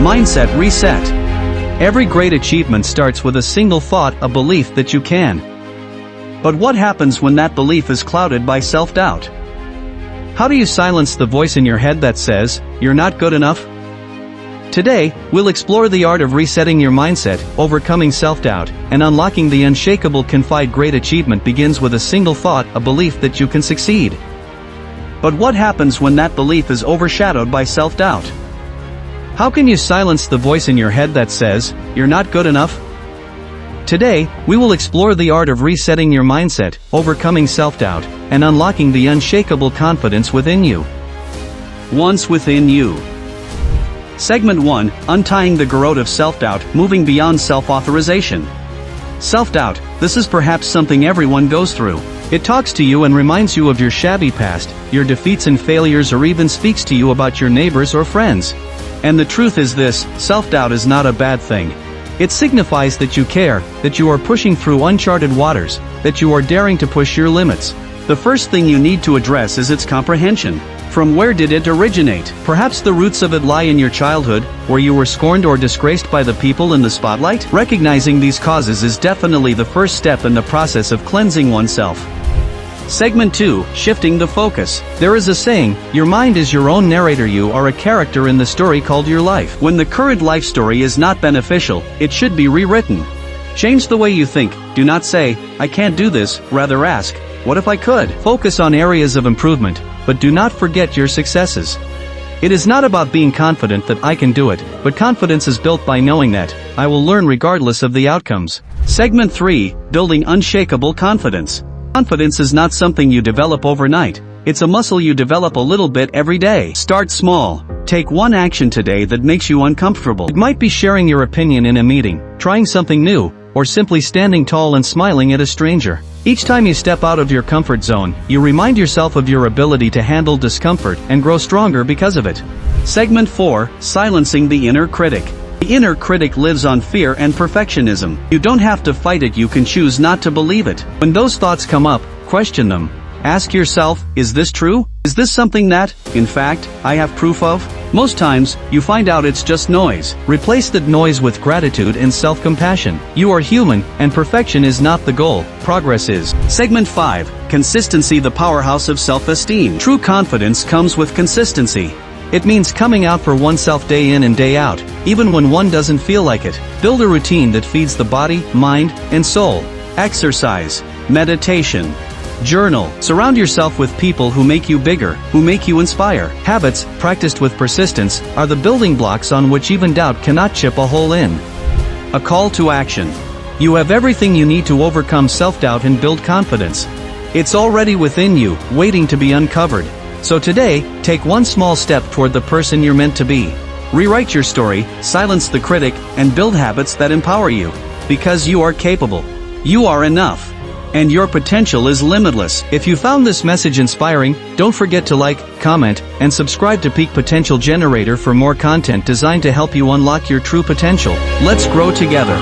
Mindset reset. Every great achievement starts with a single thought, a belief that you can. But what happens when that belief is clouded by self-doubt? How do you silence the voice in your head that says, "You're not good enough"? Today, we'll explore the art of resetting your mindset, overcoming self-doubt, and unlocking the unshakable confide. Great achievement begins with a single thought, a belief that you can succeed. But what happens when that belief is overshadowed by self-doubt? How can you silence the voice in your head that says, "You're not good enough"? Today, we will explore the art of resetting your mindset, overcoming self-doubt, and unlocking the unshakable confidence within you. Once within you. Segment 1, Untying the Garrote of Self-Doubt, Moving Beyond Self-Authorization. Self-doubt, this is perhaps something everyone goes through. It talks to you and reminds you of your shabby past, your defeats and failures, or even speaks to you about your neighbors or friends. And the truth is this, self-doubt is not a bad thing. It signifies that you care, that you are pushing through uncharted waters, that you are daring to push your limits. The first thing you need to address is its comprehension. From where did it originate? Perhaps the roots of it lie in your childhood, where you were scorned or disgraced by the people in the spotlight? Recognizing these causes is definitely the first step in the process of cleansing oneself. Segment 2, Shifting the Focus. There is a saying, your mind is your own narrator. You are a character in the story called your life. When the current life story is not beneficial, it should be rewritten. Change the way you think. Do not say, "I can't do this," rather ask, "What if I could?" Focus on areas of improvement, but do not forget your successes. It is not about being confident that I can do it, but confidence is built by knowing that I will learn regardless of the outcomes. Segment 3, Building Unshakable Confidence. Confidence is not something you develop overnight. It's a muscle you develop a little bit every day. Start small. Take one action today that makes you uncomfortable. It might be sharing your opinion in a meeting, trying something new, or simply standing tall and smiling at a stranger. Each time you step out of your comfort zone, you remind yourself of your ability to handle discomfort and grow stronger because of it. Segment 4, Silencing the Inner Critic. The inner critic lives on fear and perfectionism. You don't have to fight it, you can choose not to believe it. When those thoughts come up, question them. Ask yourself, is this true? Is this something that, in fact, I have proof of? Most times, you find out it's just noise. Replace that noise with gratitude and self-compassion. You are human, and perfection is not the goal, progress is. Segment 5, Consistency, the powerhouse of self-esteem. True confidence comes with consistency. It means coming out for oneself day in and day out, even when one doesn't feel like it. Build a routine that feeds the body, mind, and soul. Exercise, meditation, journal. Surround yourself with people who make you bigger, who make you inspire. Habits, practiced with persistence, are the building blocks on which even doubt cannot chip a hole in. A call to action. You have everything you need to overcome self-doubt and build confidence. It's already within you, waiting to be uncovered. So today, take one small step toward the person you're meant to be. Rewrite your story, silence the critic, and build habits that empower you. Because you are capable. You are enough. And your potential is limitless. If you found this message inspiring, don't forget to like, comment, and subscribe to Peak Potential Generator for more content designed to help you unlock your true potential. Let's grow together.